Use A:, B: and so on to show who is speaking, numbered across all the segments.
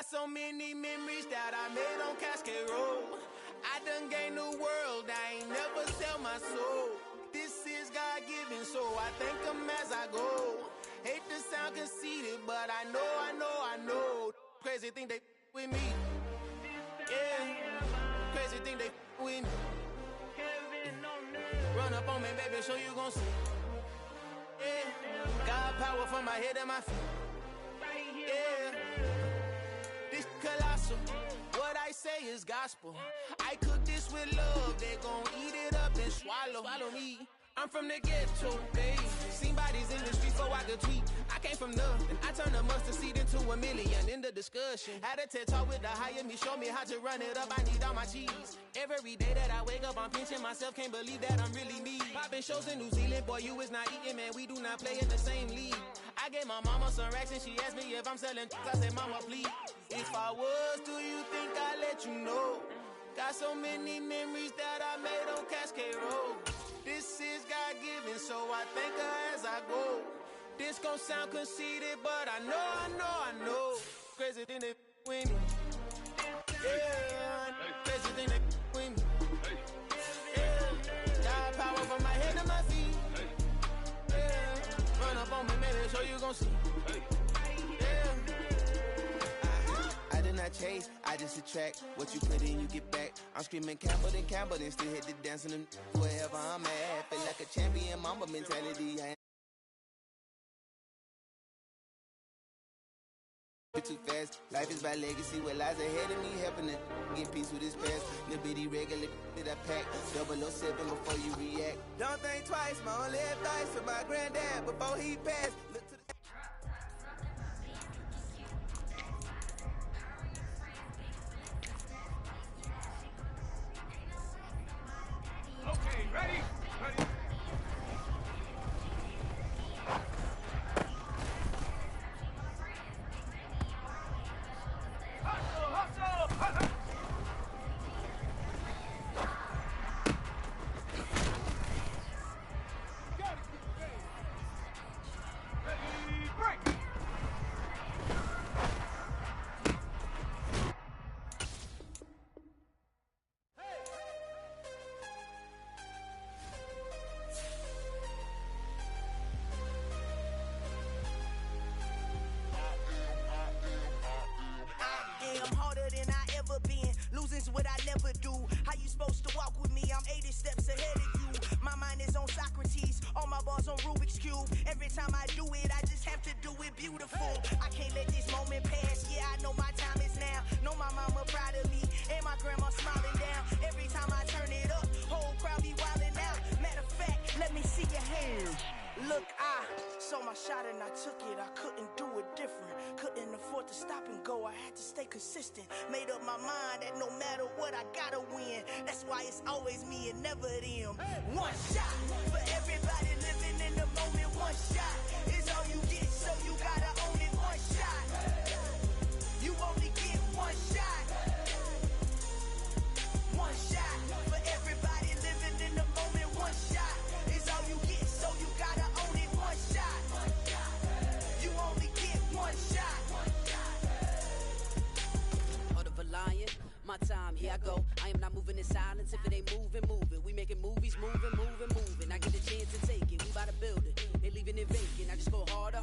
A: so many memories that I made on Cascade Road. I done gained the world, I ain't never sell my soul. This is God-given, so I thank him as I go. Hate to sound conceited, but I know. Crazy thing they with me. Yeah, crazy thing they with me. Run up on me, baby, so you gon' see. Yeah, God power from my head and my feet. Yeah, this colossal. What I say is gospel. I cook this with love. They gon' eat it up and swallow me. I'm from the ghetto, babe. Seen bodies in the streets before I could tweet. I came from nothing. I turned a mustard seed into a million in the discussion. Had a TED talk with the higher me, show me how to run it up. I need all my cheese. Every day that I wake up, I'm pinching myself. Can't believe that I'm really me. Popping shows in New Zealand, boy, you is not eating, man. We do not play in the same league. I gave my mama some racks and she asked me if I'm selling. I said, mama, please. If I was, do you think I'd let you know? Got so many memories that I made on Cascade Road. This is God-given, so I thank her as I go. This gon' sound conceited, but I know. Crazy thing they with me. Yeah, crazy thing they with me. Yeah, God power from my head to my feet. Yeah, run up on me, maybe, so you gon' see. Yeah. I did not chase, I just attract. What you put in, you get back. I'm screaming Campbell, then still hit the dance and wherever I'm at. Feel like a champion, mama mentality. I ain't too fast. Life is by legacy, what lies ahead of me, helping to get peace with this past. Little bitty regular that I pack. 007 before you react. Don't think twice, my only advice for my granddad before he passed. Look to the
B: Okay, ready? Ready. Hustle! Got it, ready, break!
C: I'm harder than I ever been. Losing's what I never do. How you supposed to walk with me? I'm 80 steps ahead of you. My mind is on Socrates. All my bars on Rubik's Cube. Every time I do it, I just have to do it beautiful. I can't let this moment pass. Yeah, I know my time is now. Know my mama proud of me. And my grandma smiling down. Every time I turn it up, whole crowd be wildin' out. Matter of fact, let me see your hands. Look, I saw my shot and I took it. I couldn't do it different. Couldn't afford to stop and go. I had to stay consistent. Made up my mind that no matter what, I gotta win. That's why it's always me and never them. One shot for everybody living in the moment. One shot is all you get, so you gotta own it. One shot. You only get one shot. One shot for everybody living in the moment. One shot is all you get, so you gotta own it. One shot. You only get one shot.
D: Heart of a lion, my time, here I go. I am not moving in silence. If it ain't moving, moving. We making movies, moving. I get a chance to take it. We bout to build it. They leaving it vacant. I just go harder.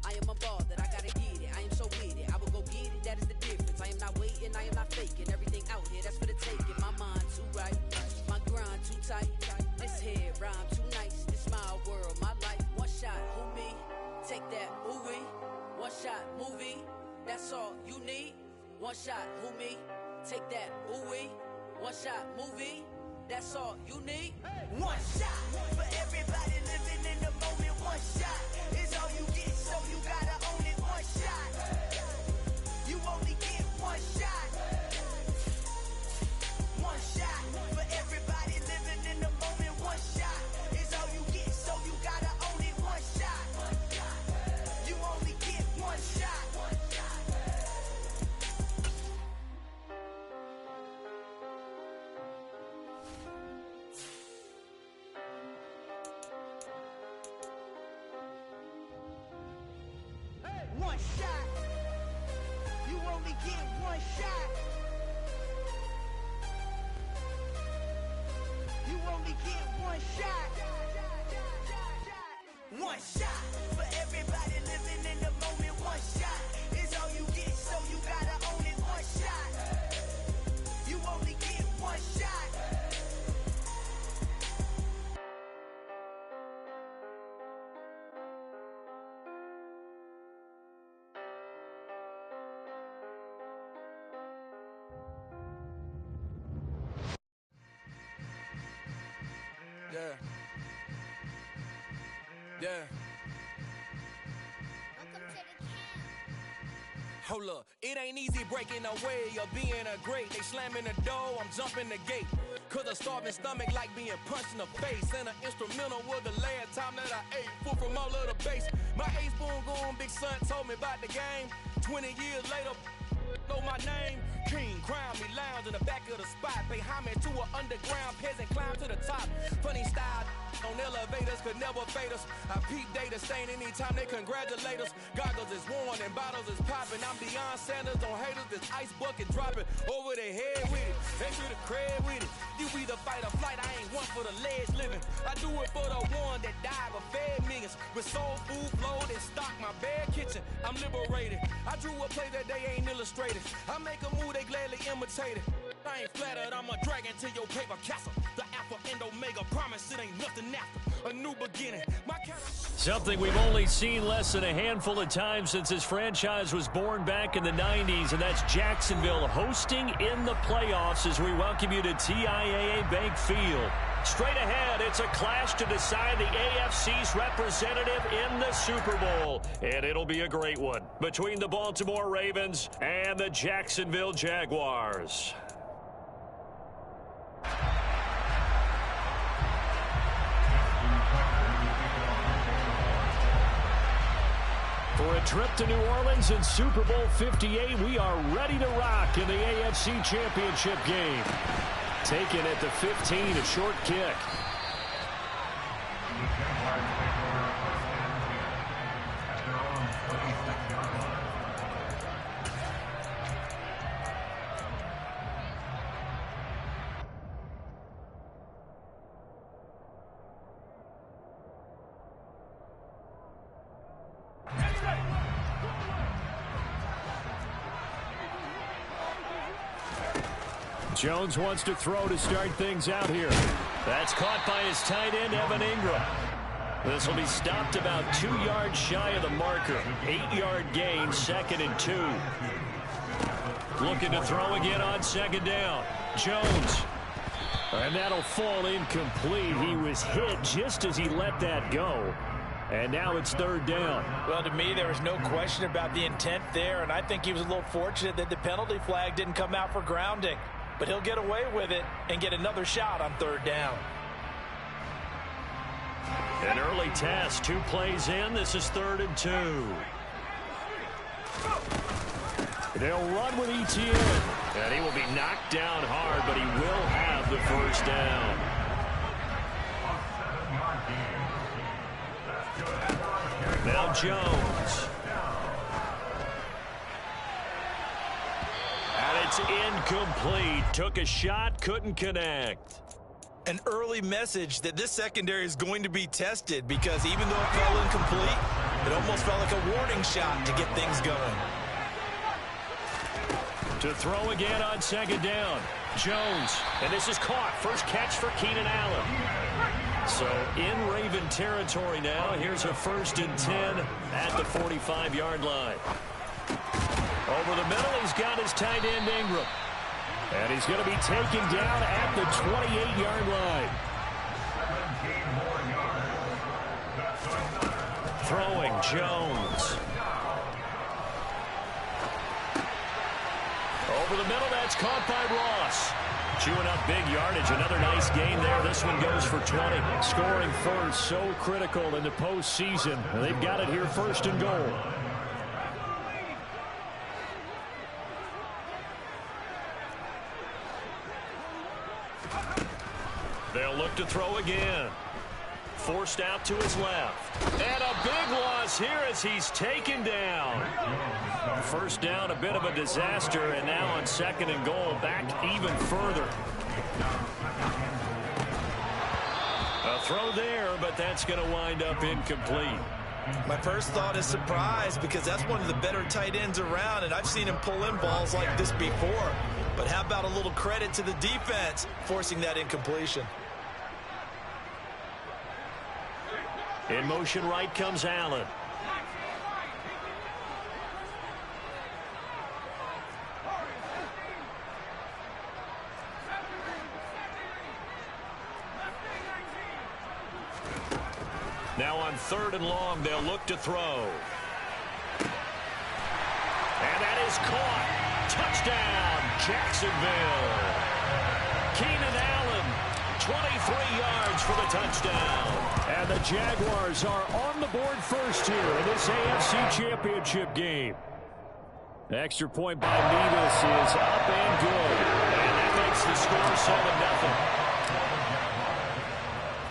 D: I am a ball that I gotta get it. I am so with it. I will go get it. That is the difference. I am not waiting. I am not faking. Everything out here, that's for the taking. My mind too right. My grind too tight. This head rhyme too nice. This my world, my life. One shot, who me? Take that, who we? One shot, movie. That's all you need. One shot, who me? Take that, who we? One shot, movie. That's all you need.
C: One shot for everybody living in the moment. One shot is all you get, so you gotta own it. One shot. You only get one shot. One shot for everybody living in the moment. One shot is all you get, so you gotta own it. One shot. You only get one shot. only get one shot. You only get one shot. One shot for everybody living in the moment. One shot is all you get, so you gotta own it. One shot. You only get one shot.
A: Yeah. Yeah. Hold up, it ain't easy breaking away or being a great. They slamming the door, I'm jumping the gate. Cause a starving stomach like being punched in the face. And an instrumental was the last time that I ate. Full from all of the bass. My ace boom goon, big son told me about the game. 20 years later, know my name. King, crown me, lounge in the back of the spot. Pay homage to an underground peasant, climb to the top. Funny style on elevators could never fade us. I peep data stain anytime they congratulate us. Goggles is worn and bottles is popping. I'm Deion Sanders on haters, this ice bucket dropping over their head with it. They to the crib with it. You either fight or flight, I ain't one for the ledge living. I do it for the one that died but fed millions. With soul food flowed and stocked my bare kitchen. I'm liberated. I drew a play that they ain't illustrated. I make a move, they gladly imitate it. I ain't flattered, I'm a dragon to your paper castle. The Alpha and Omega promise it ain't nothing after. A new beginning.
E: Something we've only seen less than a handful of times since this franchise was born back in the 90s, and that's Jacksonville hosting in the playoffs as we welcome you to TIAA Bank Field. Straight ahead, it's a clash to decide the AFC's representative in the Super Bowl. And it'll be a great one between the Baltimore Ravens and the Jacksonville Jaguars. For a trip to New Orleans in Super Bowl 58, we are ready to rock in the AFC Championship game. Taken at the 15, a short kick. Jones wants to throw to start things out here. That's caught by his tight end, Evan Ingram. This will be stopped about 2 yards shy of the marker. 8-yard gain, 2nd and 2. Looking to throw again on 2nd down. Jones. And that'll fall incomplete. He was hit just as he let that go. And now it's 3rd down.
F: Well, to me, there was no question about the intent there, and I think he was a little fortunate that the penalty flag didn't come out for grounding. But he'll get away with it and get another shot on 3rd down.
E: An early test, 2 plays in. This is 3rd and 2. They'll run with ETN. And he will be knocked down hard, but he will have the 1st down. Now Jones. And it's incomplete. Took a shot, couldn't connect.
F: An early message that this secondary is going to be tested, because even though it fell incomplete, it almost felt like a warning shot to get things going.
E: To throw again on 2nd down. Jones. And this is caught. First catch for Keenan Allen. So in Raven territory now. Here's a 1st and 10 at the 45-yard line. Over the middle, he's got his tight end Ingram. And he's going to be taken down at the 28-yard line. Throwing Jones. Over the middle, that's caught by Ross. Chewing up big yardage. Another nice gain there. This one goes for 20. Scoring first, so critical in the postseason. They've got it here, 1st and goal. They'll look to throw again. forced out to his left. And a big loss here as he's taken down. First down, a bit of a disaster, and now on 2nd and goal, back even further. A throw there, but that's going to wind up incomplete.
F: My first thought is surprise, because that's one of the better tight ends around, and I've seen him pull in balls like this before. But how about a little credit to the defense forcing that incompletion?
E: In motion right comes Allen. Now on 3rd and long, they'll look to throw. And that is caught. Touchdown, Jacksonville. Keenan Allen, 23 yards for the touchdown. And the Jaguars are on the board first here in this AFC Championship game. The extra point by Nevis is up and good. And that makes the score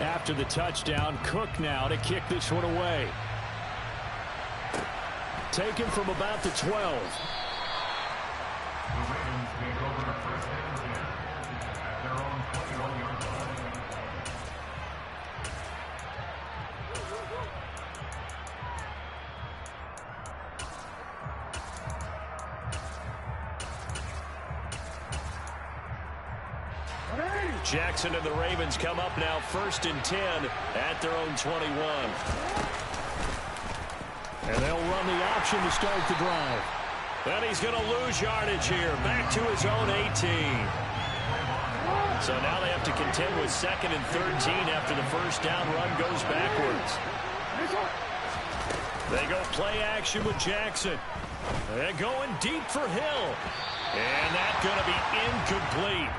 E: 7-0. After the touchdown, Cook now to kick this one away. Taken from about the 12. Jackson and the Ravens come up now 1st and 10 at their own 21. And they'll run the option to start the drive. And he's going to lose yardage here. Back to his own 18. So now they have to contend with 2nd and 13 after the first down run goes backwards. They go play action with Jackson. They're going deep for Hill. And that's going to be incomplete.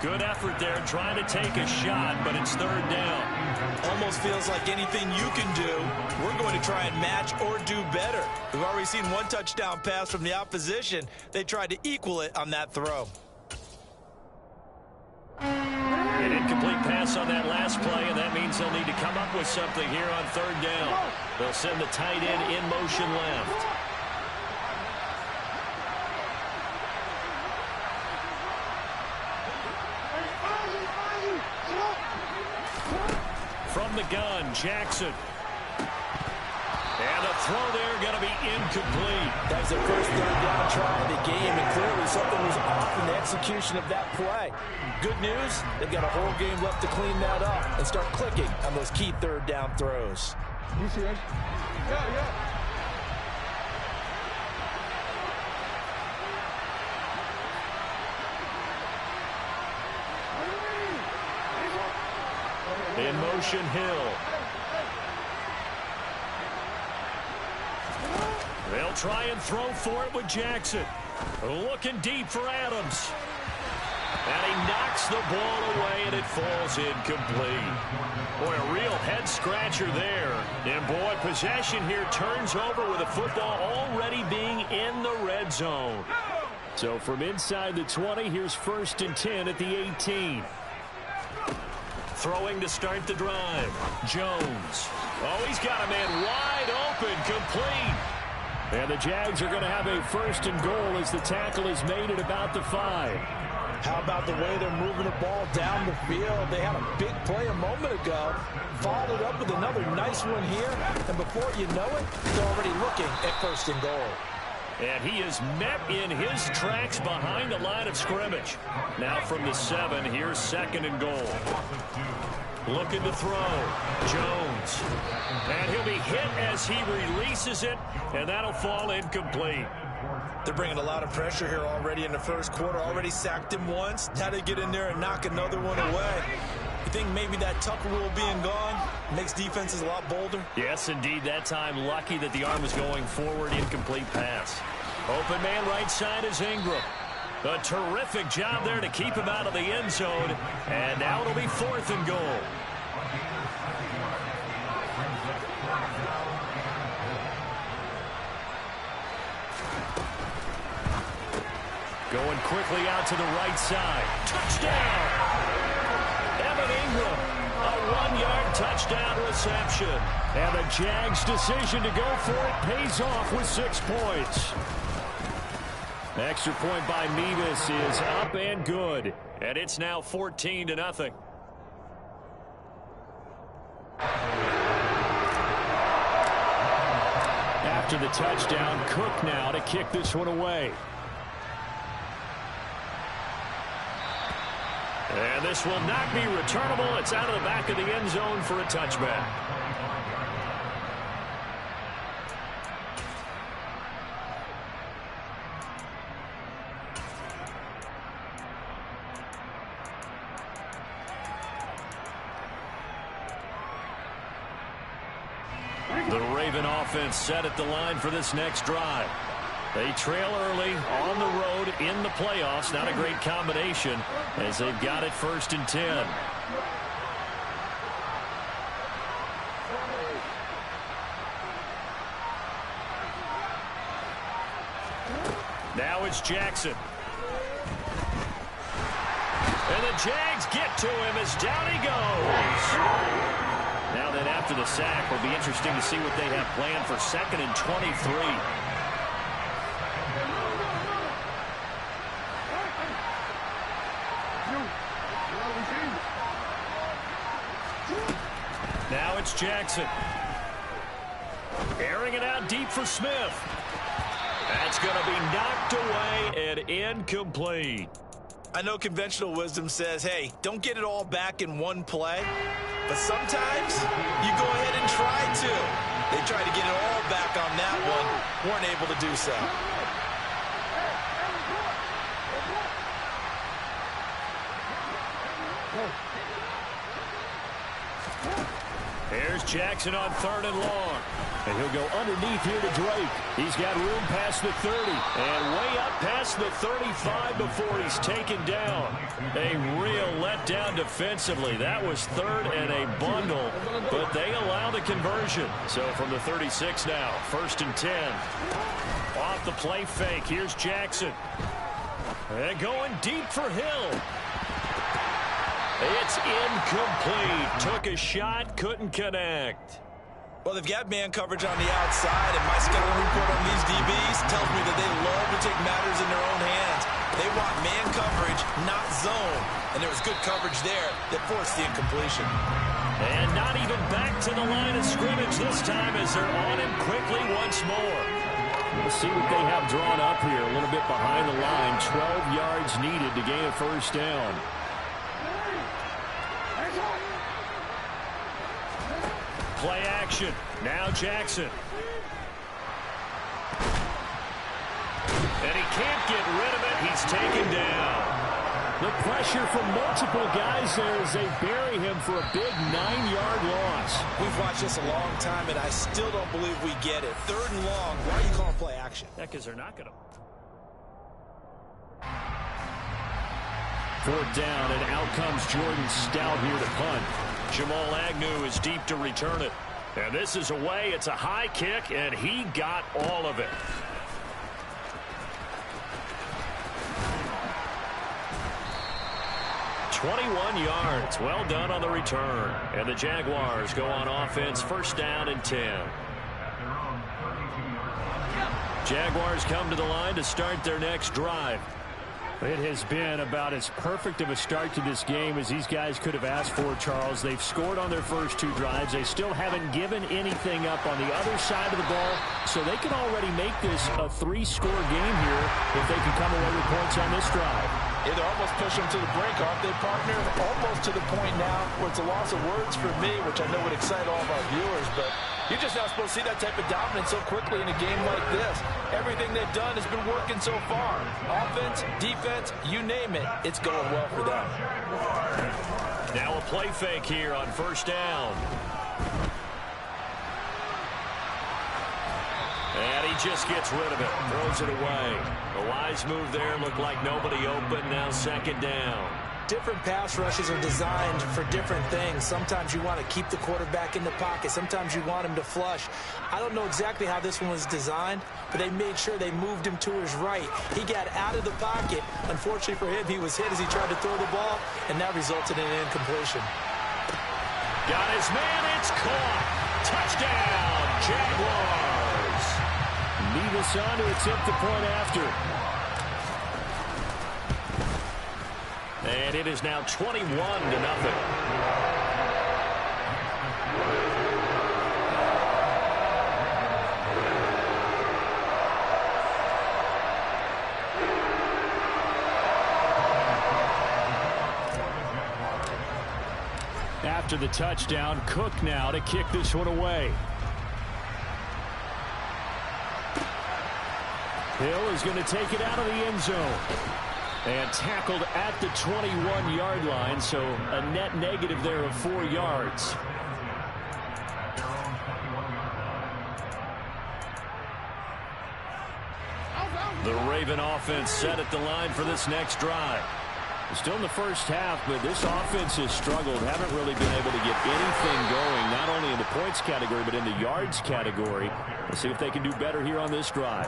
E: Good effort there trying to take a shot, but it's 3rd down.
F: Almost feels like anything you can do, we're going to try and match or do better. We've already seen one touchdown pass from the opposition. They tried to equal it on that throw.
E: An incomplete pass on that last play, and that means they'll need to come up with something here on 3rd down. They'll send the tight end in motion left. From the gun, Jackson. And a throw there going to be incomplete.
F: That was the first 3rd down try of the game, and clearly something was off in the execution of that play. Good news, they've got a whole game left to clean that up and start clicking on those key 3rd down throws.
B: You see it? Yeah.
E: In motion, Hill. They'll try and throw for it with Jackson. Looking deep for Adams. And he knocks the ball away, and it falls incomplete. Boy, a real head-scratcher there. And, boy, possession here turns over with the football already being in the red zone. So from inside the 20, here's 1st and 10 at the 18. Throwing to start the drive. Jones. Oh, he's got a man wide open, complete. And the Jags are going to have a 1st and goal as the tackle is made at about the 5.
F: How about the way they're moving the ball down the field? They had a big play a moment ago, followed up with another nice one here, and before you know it, they're already looking at 1st and goal.
E: And he is met in his tracks behind the line of scrimmage. Now from the 7, here's 2nd and goal. Looking to throw. Jones. And he'll be hit as he releases it, and that'll fall incomplete.
F: They're bringing a lot of pressure here already in the first quarter. Already sacked him once. Now they get in there and knock another one away. You think maybe that Tucker rule being gone makes defenses a lot bolder?
E: Yes, indeed. That time, lucky that the arm was going forward. Incomplete pass. Open man right side is Ingram. A terrific job there to keep him out of the end zone. And now it'll be 4th and goal. Going quickly out to the right side. Touchdown! Evan Ingram, a 1-yard touchdown reception. And the Jags' decision to go for it pays off with 6 points. Extra point by Mevis is up and good. And it's now 14-0. After the touchdown, Cook now to kick this one away. And this will not be returnable. It's out of the back of the end zone for a touchback. The Raven offense set at the line for this next drive. They trail early on the road in the playoffs. Not a great combination as they've got it 1st and 10. Now it's Jackson. And the Jags get to him as down he goes. Now then, after the sack, will be interesting to see what they have planned for 2nd and 23. Now it's Jackson. Airing it out deep for Smith. That's going to be knocked away and incomplete.
F: I know conventional wisdom says, hey, don't get it all back in one play. But sometimes you go ahead and try to. They tried to get it all back on that one. Weren't able to do so.
E: Here's Jackson on 3rd and long. And he'll go underneath here to Drake. He's got room past the 30 and way up past the 35 before he's taken down. A real letdown defensively. That was 3rd and a bundle, but they allow the conversion. So from the 36 now, 1st and 10. Off the play fake, here's Jackson. And going deep for Hill. It's incomplete. Took a shot, couldn't connect.
F: Well, they've got man coverage on the outside, and my scouting report on these DBs tells me that they love to take matters in their own hands. They want man coverage, not zone. And there was good coverage there that forced the incompletion.
E: And not even back to the line of scrimmage this time as they're on him quickly once more. We'll see what they have drawn up here. A little bit behind the line. 12 yards needed to gain a 1st down. Play action. Now Jackson. And he can't get rid of it. He's taken down. The pressure from multiple guys there as they bury him for a big 9-yard loss.
F: We've watched this a long time, and I still don't believe we get it. 3rd and long. Why are you calling play action?
E: Yeah, because they're not going to. 4th down, and out comes Jordan Stout here to punt. Jamal Agnew is deep to return it. And this is away. It's a high kick, and he got all of it. "21 yards. Well done on the return. And the Jaguars go on offense, 1st down and 10. Jaguars come to the line to start their next drive. It has been about as perfect of a start to this game as these guys could have asked for, Charles. They've scored on their first 2 drives. They still haven't given anything up on the other side of the ball, so they can already make this a 3-score game here if they can come away with points on this drive.
F: Yeah, they're almost pushing them to the brink, aren't they, partner? Almost to the point now where it's a loss of words for me, which I know would excite all of our viewers, but you're just not supposed to see that type of dominance so quickly in a game like this. Everything they've done has been working so far. Offense, defense, you name it, it's going well for them.
E: Now a play fake here on 1st down. And he just gets rid of it, throws it away. A wise move there, looked like nobody open, now 2nd down.
G: Different pass rushes are designed for different things. Sometimes you want to keep the quarterback in the pocket. Sometimes you want him to flush. I don't know exactly how this one was designed, but they made sure they moved him to his right. He got out of the pocket. Unfortunately for him, he was hit as he tried to throw the ball, and that resulted in an incompletion.
E: Got his man. It's caught. Touchdown, Jaguars. Nevis on to attempt the point after. And it is now 21-0. After the touchdown, Cook now to kick this one away. Hill is going to take it out of the end zone. And tackled at the 21-yard line, so a net negative there of 4 yards. The Raven offense set at the line for this next drive. Still in the first half, but this offense has struggled. Haven't really been able to get anything going, not only in the points category, but in the yards category. Let's see if they can do better here on this drive.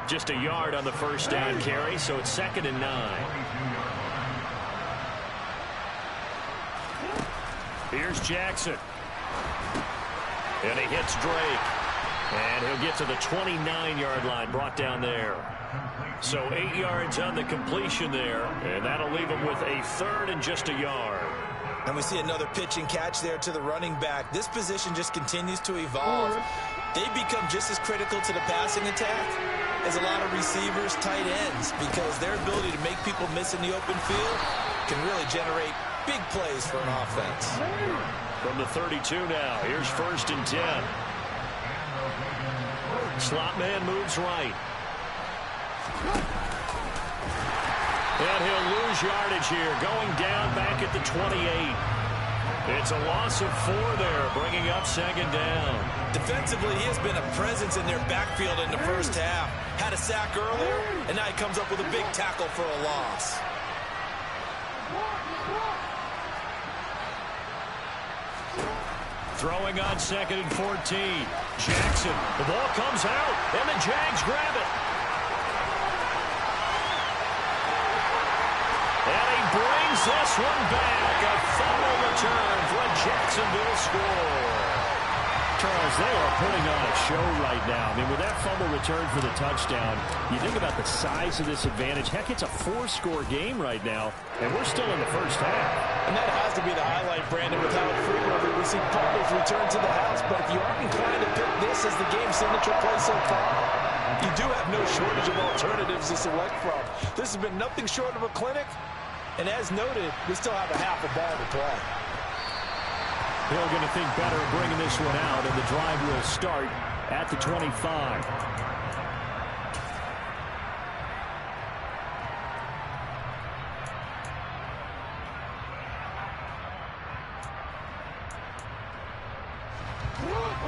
E: Just a yard on the first down carry, so it's 2nd and 9. Here's Jackson. And he hits Drake. And he'll get to the 29-yard line, brought down there. So 8 yards on the completion there, and that'll leave him with a 3rd and just a yard.
G: And we see another pitch and catch there to the running back. This position just continues to evolve. They become just as critical to the passing attack as a lot of receivers, tight ends, because their ability to make people miss in the open field can really generate big plays for an offense.
E: From the 32 now, here's 1st and 10. Slot man moves right. And he'll lose yardage here, going down back at the 28. It's a loss of 4 there, bringing up 2nd down.
G: Defensively, he has been a presence in their backfield in the first half. Had a sack earlier, and now he comes up with a big tackle for a loss.
E: Throwing on 2nd and 14. Jackson, the ball comes out, and the Jags grab it. And he brings this one back. A fumble return for a Jacksonville score. Charles, they are putting on a show right now. I mean, with that fumble return for the touchdown, you think about the size of this advantage. Heck, it's a 4-score game right now, and we're still in the first half.
G: And that has to be the highlight, Brandon, with how frequently we see fumbles return to the house. But if you aren't inclined to pick this as the game signature play so far, you do have no shortage of alternatives to select from. This has been nothing short of a clinic. And as noted, we still have a half a ball to play.
E: Hill going to think better of bringing this one out, and the drive will start at the 25.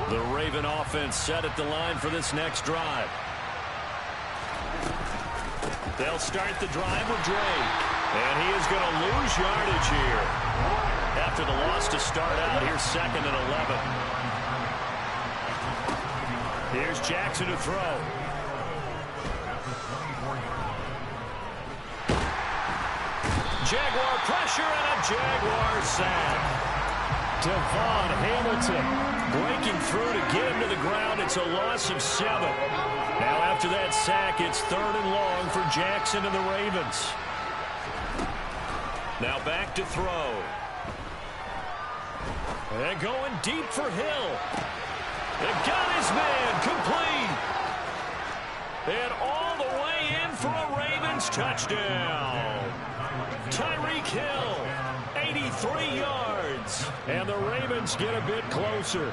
E: The Raven offense set at the line for this next drive. They'll start the drive with Drake. And he is going to lose yardage here. After the loss to start out, here's 2nd and 11. Here's Jackson to throw. Jaguar pressure and a Jaguar sack. Devon Hamilton breaking through to get him to the ground. It's a loss of 7. Now after that sack, it's 3rd and long for Jackson and the Ravens. Now back to throw. And going deep for Hill. And got his man complete. And all the way in for a Ravens touchdown. Tyreek Hill, 83 yards. And the Ravens get a bit closer.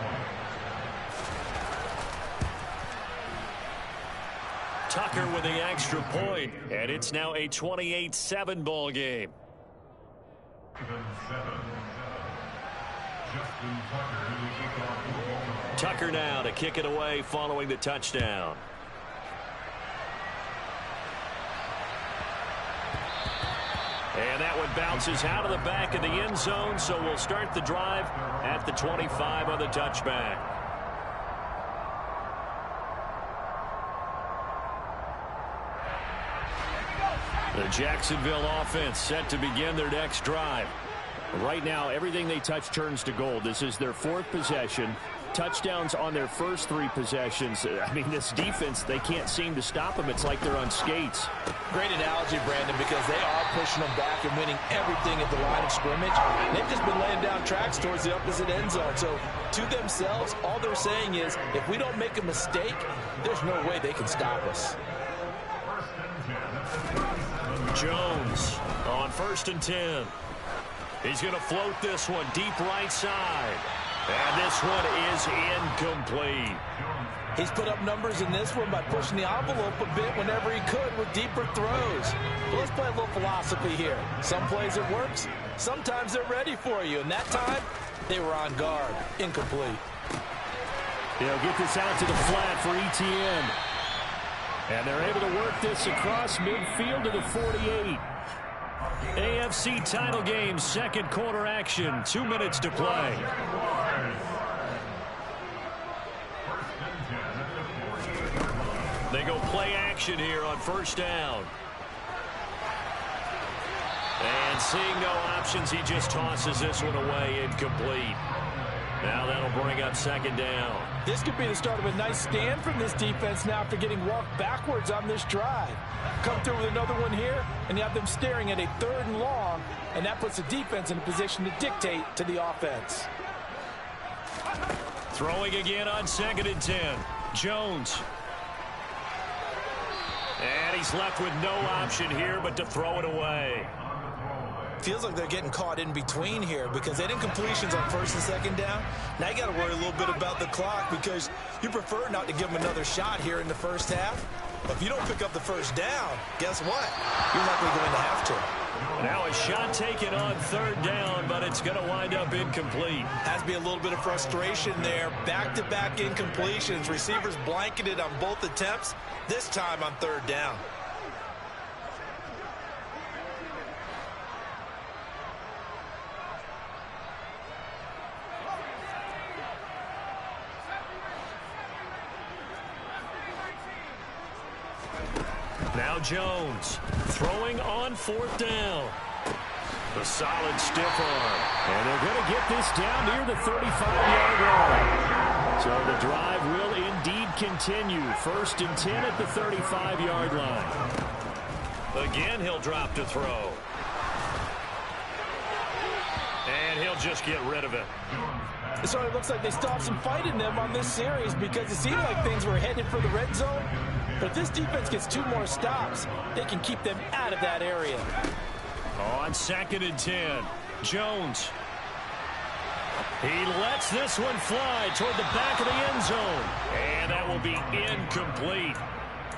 E: Tucker with the extra point. And it's now a 28-7 ball game. Tucker now to kick it away following the touchdown. And that one bounces out of the back of the end zone, so we'll start the drive at the 25 on the touchback. The Jacksonville offense set to begin their next drive. Right now, everything they touch turns to gold. This is their 4th possession. Touchdowns on their first 3 possessions. I mean, this defense, they can't seem to stop them. It's like they're on skates.
F: Great analogy, Brandon, because they are pushing them back and winning everything at the line of scrimmage. They've just been laying down tracks towards the opposite end zone. So, to themselves, all they're saying is, if we don't make a mistake, there's no way they can stop us.
E: Jones on 1st and 10. He's going to float this one deep right side. And this one is incomplete.
F: He's put up numbers in this one by pushing the envelope a bit whenever he could with deeper throws. But let's play a little philosophy here. Some plays it works. Sometimes they're ready for you. And that time, they were on guard. Incomplete.
E: They'll get this out to the flat for Etienne. And they're able to work this across midfield to the 48. AFC title game, 2nd quarter action. 2 minutes to play. They go play action here on 1st down. And seeing no options, he just tosses this one away, incomplete. Now that'll bring up 2nd down.
F: This could be the start of a nice stand from this defense now after getting walked backwards on this drive. Come through with another one here, and you have them staring at a 3rd and long, and that puts the defense in a position to dictate to the offense.
E: Throwing again on 2nd and 10. Jones. And he's left with no option here but to throw it away.
F: Feels like they're getting caught in between here because they didn't completions on 1st and 2nd down. Now you got to worry a little bit about the clock because you prefer not to give them another shot here in the 1st half. But if you don't pick up the 1st down, guess what? You're likely going to have to.
E: Now a shot taken on 3rd down, but it's going to wind up incomplete.
F: Has to be a little bit of frustration there. Back-to-back incompletions. Receivers blanketed on both attempts, this time on 3rd down.
E: Now Jones throwing on 4th down. A solid stiff arm. And they're going to get this down near the 35-yard line. So the drive will indeed continue. 1st and 10 at the 35-yard line. Again, he'll drop to throw. And he'll just get rid of it.
F: So it looks like they stopped some fight in them on this series because it seemed like things were headed for the red zone. But if this defense gets 2 more stops, they can keep them out of that area.
E: On 2nd and 10, Jones. He lets this one fly toward the back of the end zone. And that will be incomplete.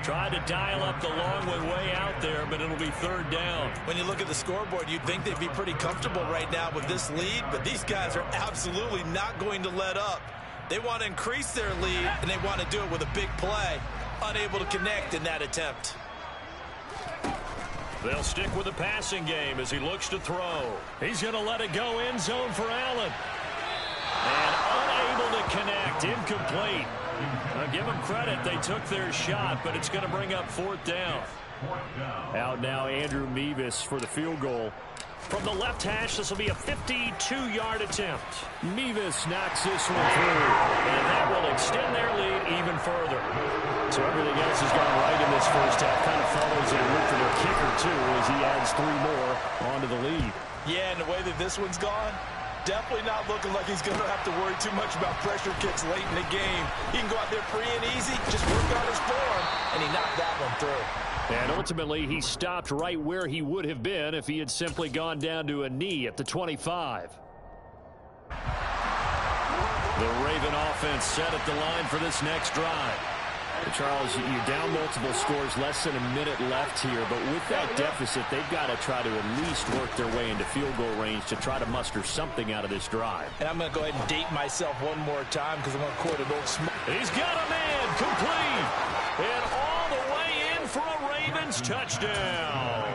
E: Tried to dial up the long one way out there, but it'll be 3rd down.
F: When you look at the scoreboard, you'd think they'd be pretty comfortable right now with this lead, but these guys are absolutely not going to let up. They want to increase their lead, and they want to do it with a big play. Unable to connect in that attempt.
E: They'll stick with the passing game as he looks to throw. He's going to let it go end zone for Allen. And unable to connect, incomplete. Give them credit, they took their shot, but it's going to bring up 4th down. Out now Andrew Mevis for the field goal. From the left hash, this will be a 52-yard attempt. Mevis knocks this one through, and that will extend their lead even further. So everything else has gone right in this 1st half. Kind of follows a loop for their kicker, too, as he adds 3 more onto the lead.
F: Yeah, and the way that this one's gone, definitely not looking like he's going to have to worry too much about pressure kicks late in the game. He can go out there free and easy, just work on his form, and he knocked that one through.
E: And ultimately, he stopped right where he would have been if he had simply gone down to a knee at the 25. The Raven offense set at the line for this next drive. Charles, you're down multiple scores, less than a minute left here, but with that deficit, they've got to try to at least work their way into field goal range to try to muster something out of this drive.
F: And I'm going to go ahead and date myself one more time because I'm going to quote an old smoke.
E: He's got a man complete, and all the way in for a Ravens touchdown.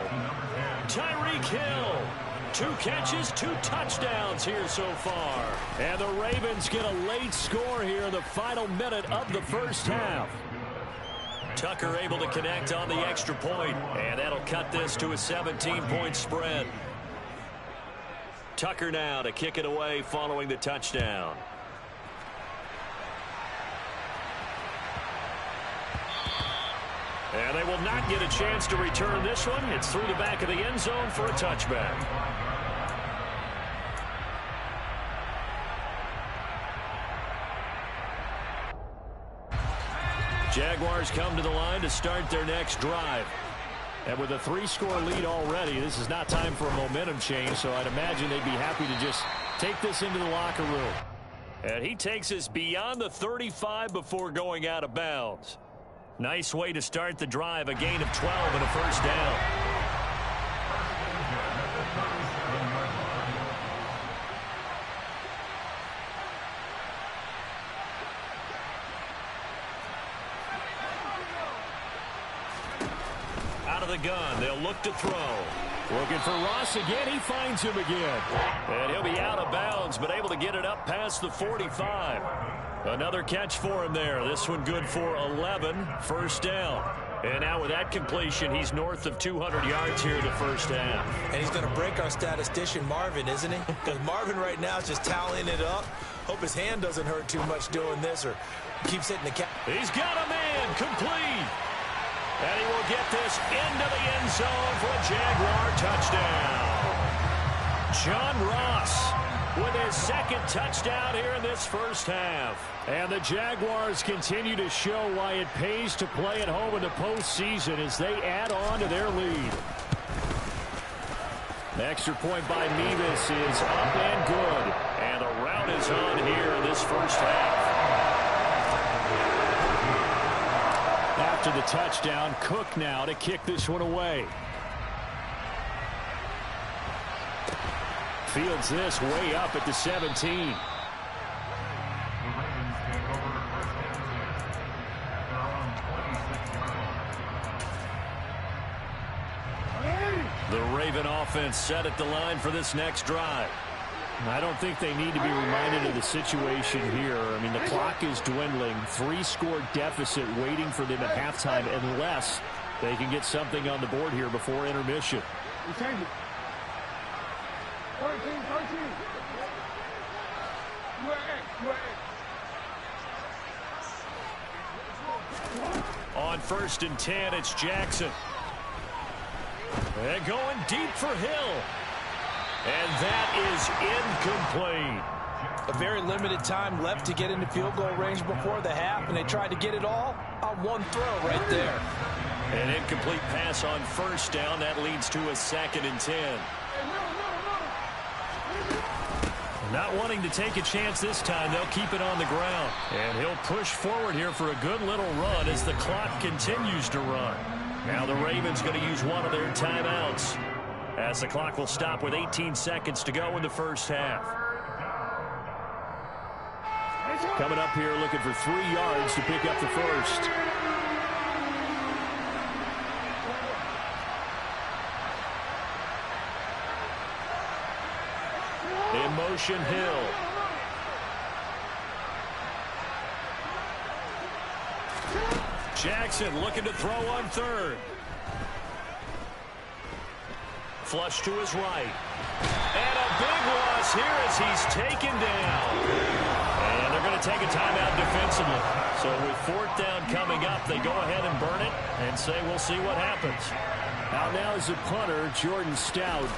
E: Tyreek Hill. 2 catches, 2 touchdowns here so far. And the Ravens get a late score here in the final minute of the 1st half. Tucker able to connect on the extra point, and that'll cut this to a 17-point spread. Tucker now to kick it away following the touchdown. And they will not get a chance to return this one. It's through the back of the end zone for a touchback. Jaguars come to the line to start their next drive. And with a 3-score lead already, this is not time for a momentum change, so I'd imagine they'd be happy to just take this into the locker room. And he takes us beyond the 35 before going out of bounds. Nice way to start the drive, a gain of 12 and a first down. Out of the gun, they'll look to throw. Looking for Ross again, he finds him again. And he'll be out of bounds, but able to get it up past the 45. Another catch for him there. This one good for 11, first down. And now with that completion, he's north of 200 yards here in the first half.
G: And he's going to break our statistician Marvin, isn't he? Because Marvin right now is just tallying it up. Hope his hand doesn't hurt too much doing this or keeps hitting the cap.
E: He's got a man, complete. And he will get this into the end zone for a Jaguar touchdown. John Ross with his second touchdown here in this first half. And the Jaguars continue to show why it pays to play at home in the postseason as they add on to their lead. The extra point by Mevis is up and good. And the rout is on here in this first half. After the touchdown, Cook now to kick this one away. Fields this way up at the 17. The Raven offense set at the line for this next drive. I don't think they need to be reminded of the situation here. I mean, the clock is dwindling. 3-score deficit waiting for them at halftime unless they can get something on the board here before intermission.
B: 13.
E: On 1st and 10, it's Jackson. And going deep for Hill. And that is incomplete.
G: A very limited time left to get into field goal range before the half, and they tried to get it all on one throw right there.
E: An incomplete pass on 1st down. That leads to a 2nd and 10. Not wanting to take a chance this time, they'll keep it on the ground. And he'll push forward here for a good little run as the clock continues to run. Now the Ravens going to use one of their timeouts, as the clock will stop with 18 seconds to go in the first half. Coming up here looking for 3 yards to pick up the first. In motion, Hill. Jackson looking to throw on 3rd. Flush to his right. And a big loss here as he's taken down. And they're going to take a timeout defensively. So with 4th down coming up, they go ahead and burn it and say we'll see what happens. Out now is the punter, Jordan Stout.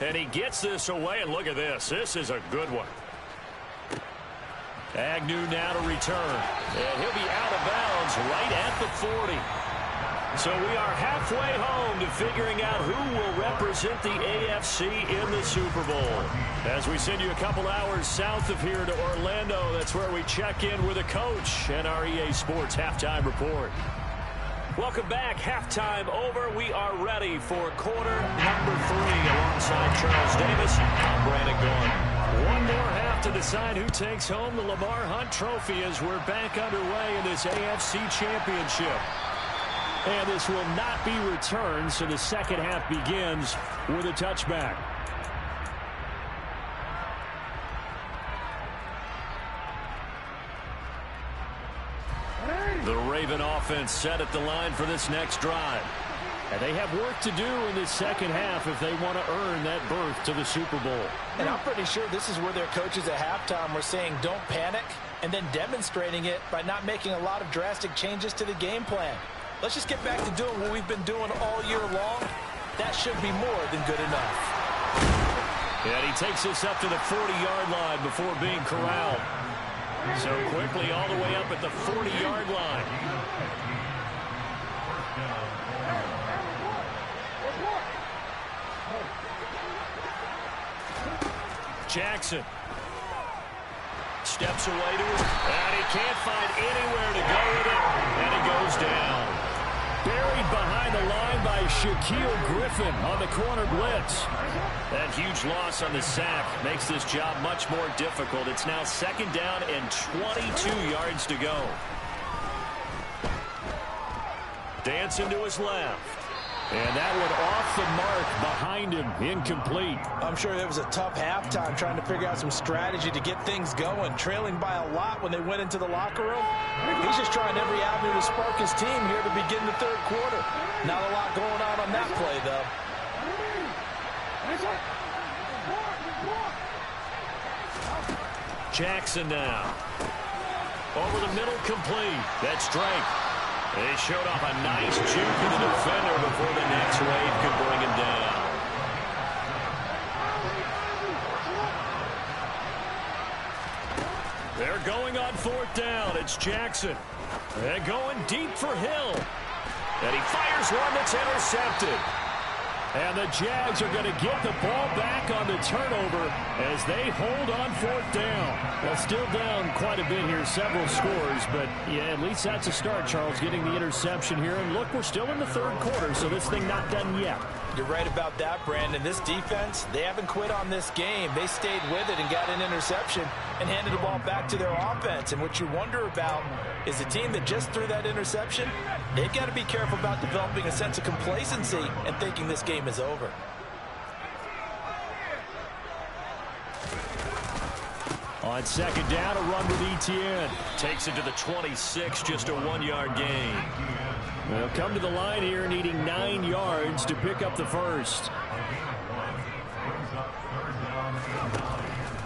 E: And he gets this away, and look at this. This is a good one. Agnew now to return. And he'll be out of bounds right at the 40. So we are halfway home to figuring out who will represent the AFC in the Super Bowl. As we send you a couple hours south of here to Orlando, that's where we check in with a coach and our EA Sports Halftime Report. Welcome back. Halftime over. We are ready for quarter number 3 alongside Charles Davis. I'm Brandon Gordon. One more half to decide who takes home the Lamar Hunt Trophy as we're back underway in this AFC Championship. And this will not be returned, so the second half begins with a touchback. The Raven offense set at the line for this next drive. And they have work to do in this second half if they want to earn that berth to the Super Bowl.
F: And I'm pretty sure this is where their coaches at halftime were saying don't panic, and then demonstrating it by not making a lot of drastic changes to the game plan. Let's just get back to doing what we've been doing all year long. That should be more than good enough.
E: And he takes us up to the 40-yard line before being corralled. So quickly all the way up at the 40-yard line. Jackson steps away to his, and he can't find anywhere to go with it, and he goes down. Buried behind the line by Shaquille Griffin on the corner blitz. That huge loss on the sack makes this job much more difficult. It's now second down and 22 yards to go. Dancing to his left. And that one off the mark behind him, incomplete.
F: I'm sure there was a tough halftime trying to figure out some strategy to get things going, trailing by a lot when they went into the locker room. He's just trying every avenue to spark his team here to begin the third quarter. Not a lot going on that play, though.
E: Jackson now. Over the middle, complete. That's Drake. They showed off a nice juke to the defender before the next wave could bring him down. They're going on fourth down. It's Jackson. They're going deep for Hill. And he fires one that's intercepted. And the Jags are going to get the ball back on the turnover as they hold on fourth down. Well, still down quite a bit here, several scores, but yeah, at least that's a start, Charles, getting the interception here. And look, we're still in the third quarter, so this thing not done yet.
F: You're right about that, Brandon. This defense, they haven't quit on this game. They stayed with it and got an interception and handed the ball back to their offense. And what you wonder about is the team that just threw that interception, they've got to be careful about developing a sense of complacency and thinking this game is over.
E: On second down, a run with Etienne. Takes it to the 26, just a 1-yard gain. They'll come to the line here needing 9 yards to pick up the first.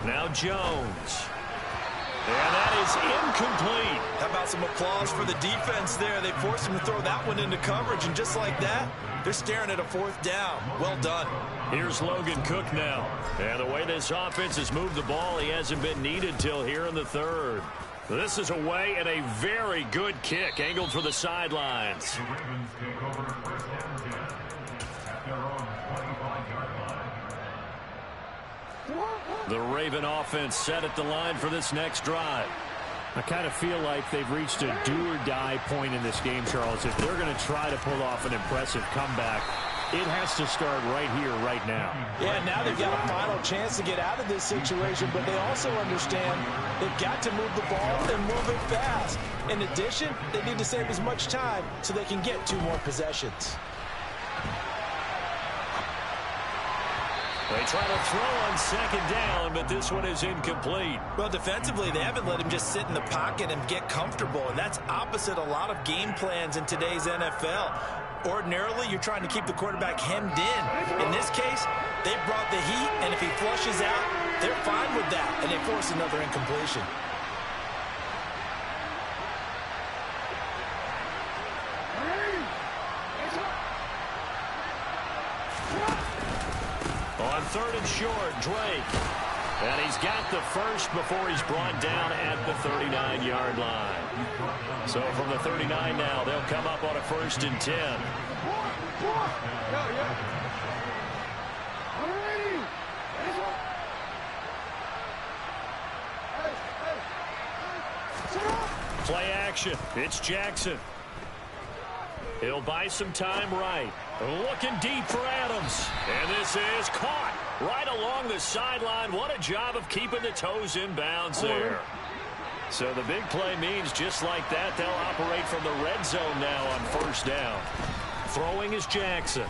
E: Now Jones. And that is incomplete.
F: How about some applause for the defense there? They forced him to throw that one into coverage, and just like that, they're staring at a fourth down. Well done.
E: Here's Logan Cook now. And the way this offense has moved the ball, he hasn't been needed till here in the third. This is away and a very good kick angled for the sidelines. The Raven offense set at the line for this next drive. I kind of feel like they've reached a do-or-die point in this game, Charles. If they're going to try to pull off an impressive comeback, it has to start right here, right now.
F: Yeah, now they've got a final chance to get out of this situation, but they also understand they've got to move the ball and move it fast. In addition, they need to save as much time so they can get 2 more possessions.
E: They try to throw on second down, but this one is incomplete.
F: Well, defensively, they haven't let him just sit in the pocket and get comfortable, and that's opposite a lot of game plans in today's NFL. Ordinarily, you're trying to keep the quarterback hemmed in. In this case, they brought the heat, and if he flushes out, they're fine with that, and they force another incompletion.
E: On third and short, Drake. And he's got the first before he's brought down at the 39-yard line. So from the 39 now, they'll come up on a 1st and 10. Play action. It's Jackson. He'll buy some time right. Looking deep for Adams. And this is caught right along the sideline. What a job of keeping the toes in bounds there. So the big play means just like that, they'll operate from the red zone now on 1st down. Throwing is Jackson.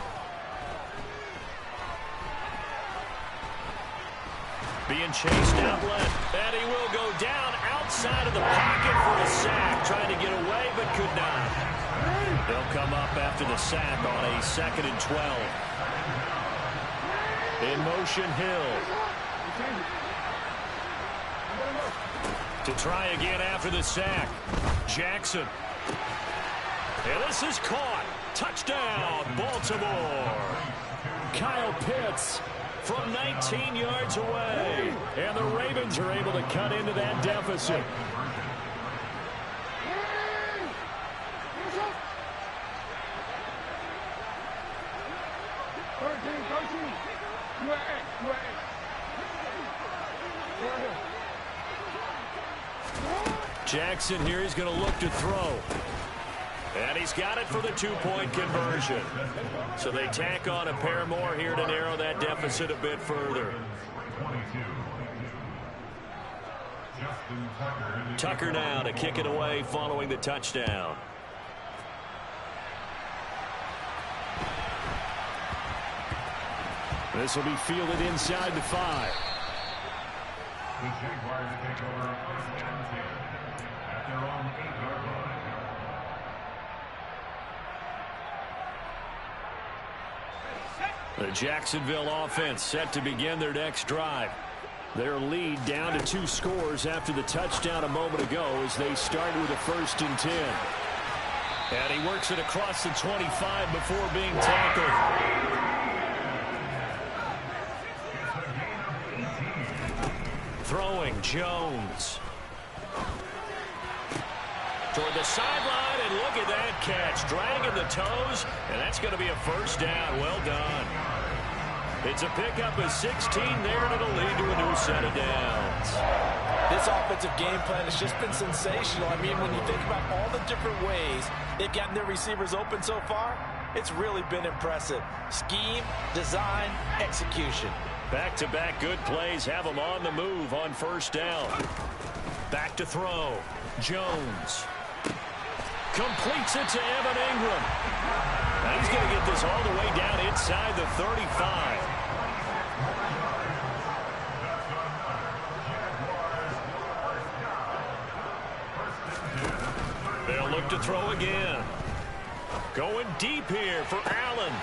E: Being chased out left. And he will go down outside of the pocket for a sack. Trying to get away, but could not. They'll come up after the sack on a 2nd and 12. In motion, Hill. To try again after the sack. Jackson. And this is caught. Touchdown, Baltimore. Kyle Pitts from 19 yards away. And the Ravens are able to cut into that deficit. Jackson here, he's going to look to throw. And he's got it for the 2-point conversion. So they tack on a pair more here to narrow that deficit a bit further. Tucker now to kick it away following the touchdown. This will be fielded inside the 5.
B: The Jaguars take over first and 10 at their own 8-yard line.
E: The Jacksonville offense set to begin their next drive. Their lead down to 2 scores after the touchdown a moment ago as they start with a 1st and 10. And he works it across the 25 before being tackled. Throwing, Jones. Toward the sideline, and look at that catch. Dragging the toes, and that's going to be a 1st down. Well done. It's a pickup of 16 there, and it'll lead to a new set of downs.
F: This offensive game plan has just been sensational. I mean, when you think about all the different ways they've gotten their receivers open so far, it's really been impressive. Scheme, design, execution.
E: Back-to-back good plays have them on the move on 1st down. Back to throw. Jones. Completes it to Evan Ingram. Now he's going to get this all the way down inside the 35. They'll look to throw again. Going deep here for Allen.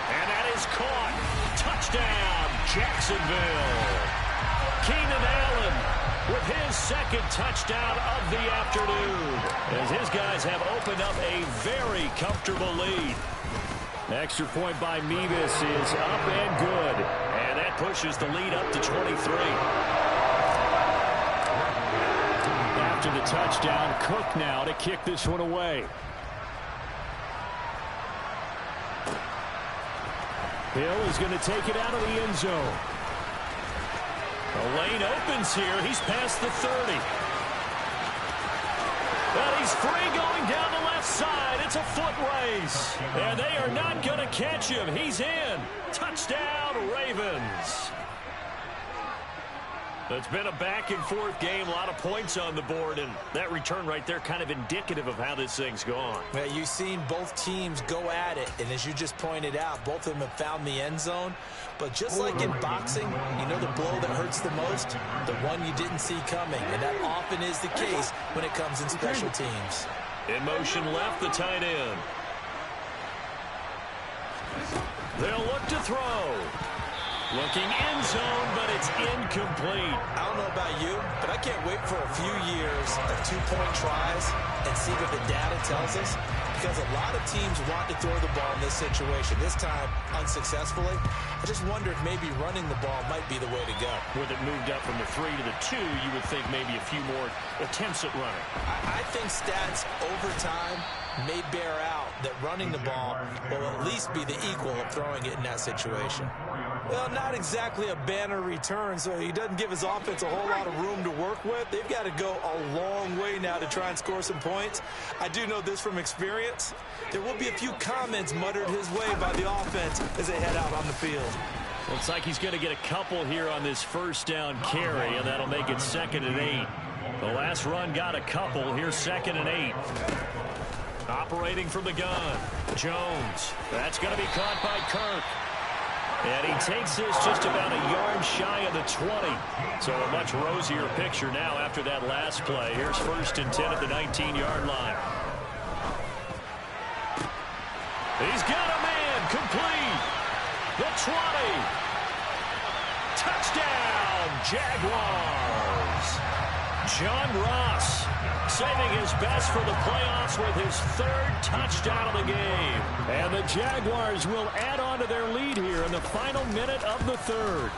E: And that is caught. Touchdown, Jacksonville. Keenan Allen with his 2nd touchdown of the afternoon, as his guys have opened up a very comfortable lead. Extra point by Mevis is up and good, and that pushes the lead up to 23. After the touchdown, Cook now to kick this one away. Hill is going to take it out of the end zone. The lane opens here. He's past the 30. But he's free going down the left side. It's a foot race. And they are not going to catch him. He's in. Touchdown, Ravens. It's been a back-and-forth game, a lot of points on the board, and that return right there kind of indicative of how this thing's gone.
G: Well, you've seen both teams go at it, and as you just pointed out, both of them have found the end zone. But just like in boxing, you know the blow that hurts the most? The one you didn't see coming, and that often is the case when it comes in special teams.
E: In motion left, the tight end. They'll look to throw. Looking end zone, but it's incomplete.
G: I don't know about you, but I can't wait for a few years of 2-point tries and see what the data tells us, because a lot of teams want to throw the ball in this situation. This time, unsuccessfully. I just wonder if maybe running the ball might be the way to go.
E: With it moved up from the 3 to the 2, you would think maybe a few more attempts at running.
G: I think stats over time may bear out that running the ball will at least be the equal of throwing it in that situation. Well, not exactly a banner return, so he doesn't give his offense a whole lot of room to work with. They've got to go a long way now to try and score some points. I do know this from experience. There will be a few comments muttered his way by the offense as they head out on the field.
E: Looks like he's going to get a couple here on this 1st down carry, and that'll make it 2nd and 8. The last run got a couple. Here's 2nd and 8. Operating from the gun. Jones. That's going to be caught by Kirk. And he takes this just about a yard shy of the 20. So a much rosier picture now after that last play. Here's 1st and 10 at the 19-yard line. He's got a man. Complete. The 20. Touchdown, Jaguars. John Ross saving his best for the playoffs with his third touchdown of the game. And the Jaguars will add on to their lead here in the final minute of the third.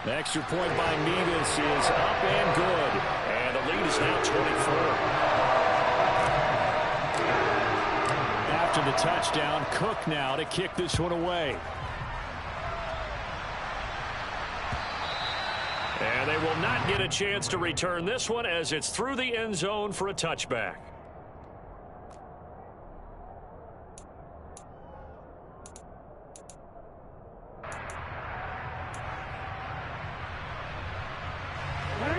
E: The extra point by Mevis is up and good. And the lead is now 24. After the touchdown, Cook now to kick this one away. And they will not get a chance to return this one as it's through the end zone for a touchback.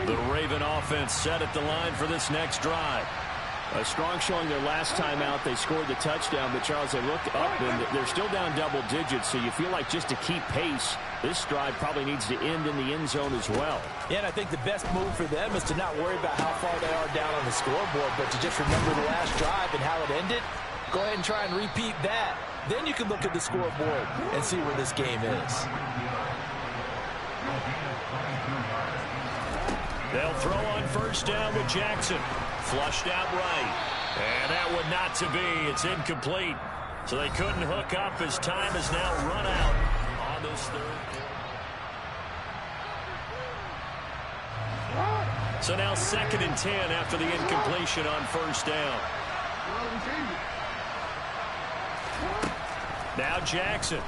E: The Raven offense set at the line for this next drive. A strong showing their last time out. They scored the touchdown, but Charles, they look up and they're still down double digits, so you feel like just to keep pace, this drive probably needs to end in the end zone as well.
F: Yeah, and I think the best move for them is to not worry about how far they are down on the scoreboard, but to just remember the last drive and how it ended. Go ahead and try and repeat that. Then you can look at the scoreboard and see where this game is.
E: They'll throw on first down with Jackson. Flushed out right. And that one not to be. It's incomplete. So they couldn't hook up as time has now run out on this third. So now 2nd and 10 after the incompletion on first down. Now Jackson.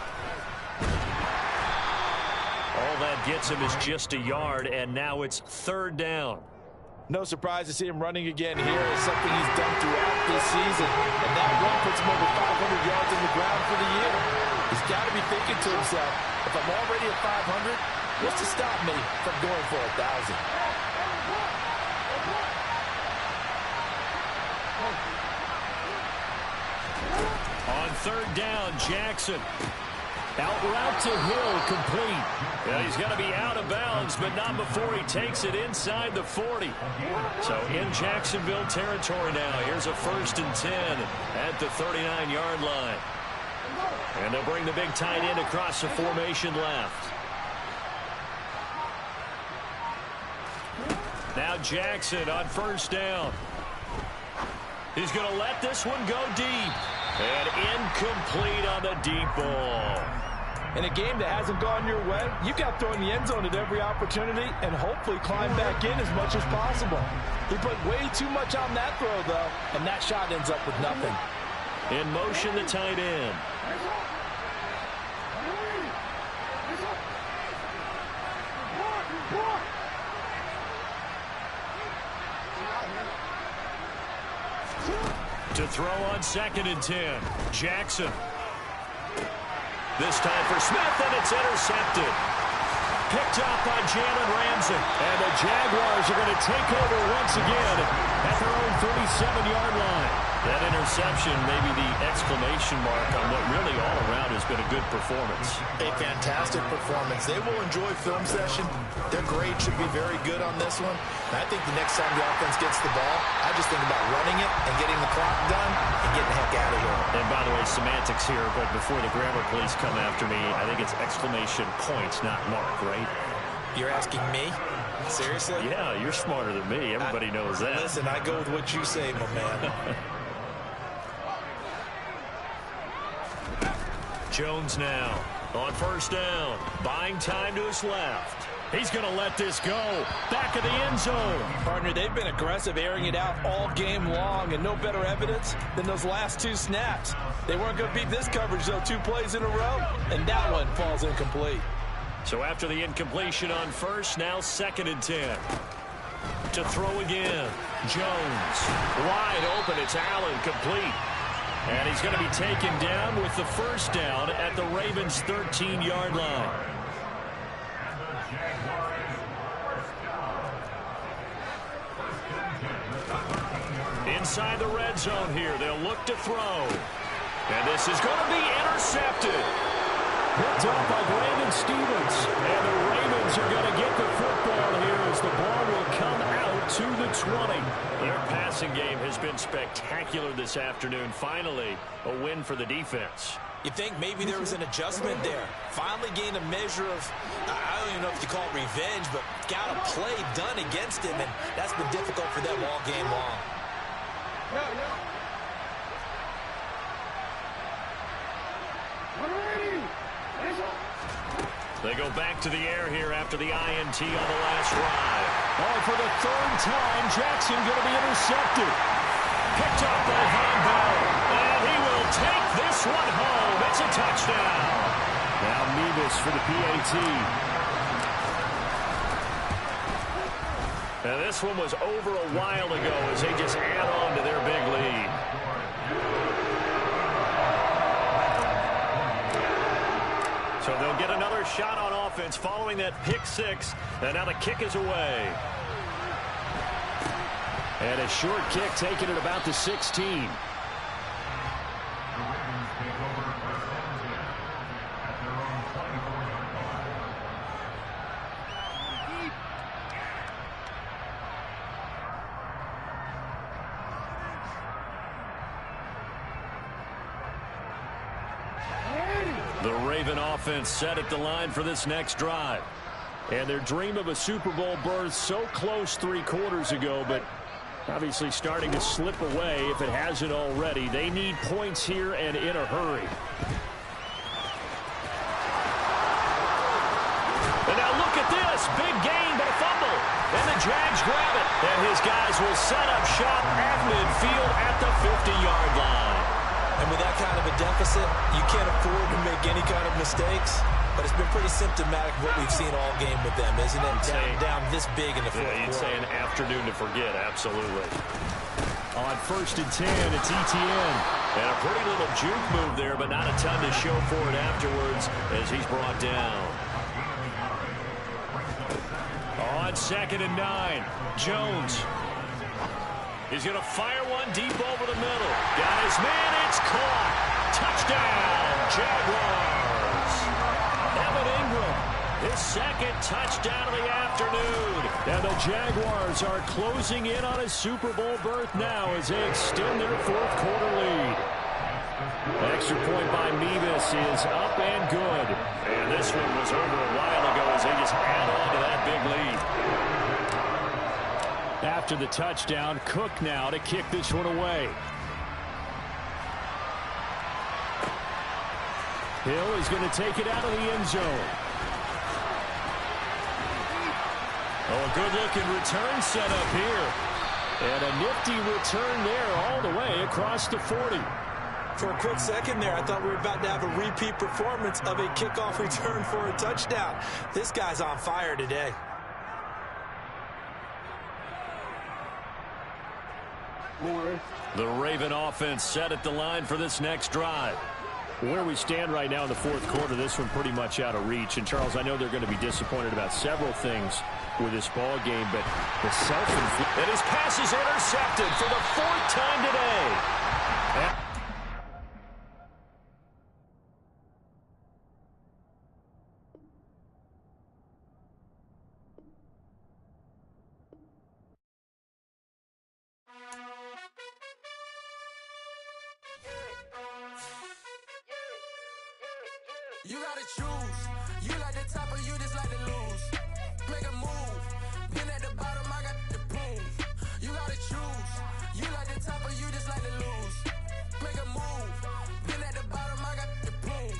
E: All that gets him is just a yard, and now it's 3rd down.
F: No surprise to see him running again here. It's something he's done throughout this season. And that run puts him over 500 yards in the ground for the year. He's got to be thinking to himself, if I'm already at 500, what's to stop me from going for 1,000?
E: On 3rd down, Jackson. Out route to Hill, complete. Yeah, he's got to be out of bounds, but not before he takes it inside the 40. So in Jacksonville territory now. Here's a 1st and 10 at the 39-yard line. And they'll bring the big tight end across the formation left. Now Jackson on first down. He's going to let this one go deep. And incomplete on the deep ball.
F: In a game that hasn't gone your way, you've got to throw in the end zone at every opportunity and hopefully climb back in as much as possible. He put way too much on that throw, though, and that shot ends up with nothing.
E: In motion, the tight end. To throw on 2nd and 10. Jackson. This time for Smith, and it's intercepted. Picked up by Jalen Ramsey. And the Jaguars are going to take over once again at their own 37-yard line. That interception may be the exclamation mark on what really all around has been a good performance.
F: A fantastic performance. They will enjoy film session. Their grade should be very good on this one. And I think the next time the offense gets the ball, I just think about running it and getting the clock done and getting the heck out of here.
E: And by the way, semantics here, but before the grammar police come after me, I think it's exclamation points, not mark, right?
F: You're asking me? Seriously?
E: Yeah, you're smarter than me. Everybody knows that.
F: Listen, I go with what you say, my man.
E: Jones now on first down, buying time to his left. He's going to let this go. Back of the end zone.
F: Partner, they've been aggressive, airing it out all game long, and no better evidence than those last 2 snaps. They weren't going to beat this coverage, though, 2 plays in a row, and that one falls incomplete.
E: So after the incompletion on first, now 2nd and 10. To throw again. Jones wide open. It's Allen, complete. And he's going to be taken down with the first down at the Ravens' 13-yard line. Inside the red zone here, they'll look to throw. And this is going to be intercepted. Picked up by Brandon Stevens. And the Ravens are going to get the football here as the ball will come out to the 20. Their passing game has been spectacular this afternoon. Finally, a win for the defense.
G: You think maybe there was an adjustment there. Finally gained a measure of, I don't even know if you call it revenge, but got a play done against him, and that's been difficult for them all game long.
E: They go back to the air here after the INT on the last drive. Oh, for the third time, Jackson going to be intercepted. Picked up by Von Bell. And he will take this one home. It's a touchdown. Now Mevis for the PAT. And this one was over a while ago as they just add on to their big lead. So they'll get another shot on offense following that pick six. And now the kick is away. And a short kick taken at about the 16. The Raven offense set at the line for this next drive. And their dream of a Super Bowl berth so close 3 quarters ago, but obviously starting to slip away if it hasn't already. They need points here and in a hurry. And now look at this. Big gain, but a fumble. And the Jags grab it. And his guys will set up shop at midfield at the 50-yard line.
G: And with that kind of a deficit, you can't afford to make any kind of mistakes. But it's been pretty symptomatic of what we've seen all game with them, isn't it? Down this big in the fourth quarter.
E: You'd say an afternoon to forget, absolutely. On 1st and 10, it's ETN. And a pretty little juke move there, but not a ton to show for it afterwards as he's brought down. On 2nd and 9, Jones. He's going to fire one deep over the middle. Got his man, it's caught. Touchdown, Jaguars. Evan Ingram, his second touchdown of the afternoon. And the Jaguars are closing in on a Super Bowl berth now as they extend their 4th quarter lead. Extra point by Mevis is up and good. And this one was over a while ago as they just add on to that big lead. After the touchdown, Cook now to kick this one away. Hill is going to take it out of the end zone. Oh, a good-looking return set up here. And a nifty return there all the way across the 40.
G: For a quick second there, I thought we were about to have a repeat performance of a kickoff return for a touchdown. This guy's on fire today.
E: The Raven offense set at the line for this next drive. Where we stand right now in the 4th quarter, this one pretty much out of reach. And, Charles, I know they're going to be disappointed about several things with this ball game, but the self-inflicted... And his pass is intercepted for the 4th time today.
A: You gotta choose. You like the top or you just like to lose. Make a move. Been at the bottom, I got the boom. You gotta choose. You like the top or you just like to lose. Make a move. Been at the bottom, I got the boom.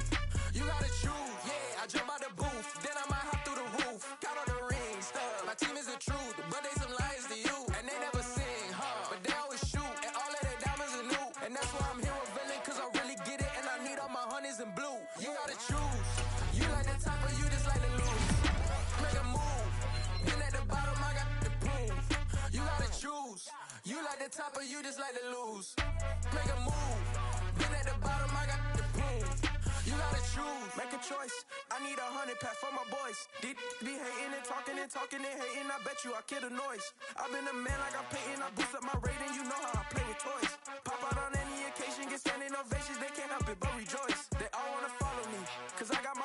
A: You gotta choose. Yeah, I jump out the booth. Then I might hop through the roof. Count on the rings, stuff. My team is the truth, but they some liars to you. And they never sing, huh? But they always shoot. And all of their diamonds are new. And that's why I'm here with Villain, cause I really get it. And I need all my honeys in blue. You gotta choose. You like the top or you just like to lose. Make a move. Been at the bottom, I got the boom. You gotta choose. You like the top or you just like to lose. Make a move. Been at the bottom, I got the boom. You gotta choose. Make a choice. I need 100 pack for my boys. Be hating and talking and hating. I bet you I kill the noise. I've been a man like I'm Peyton. I boost up my rating. You know how I play with toys. Pop out on any occasion, get standing ovations. They can't help it but rejoice. They all wanna follow me, cause I got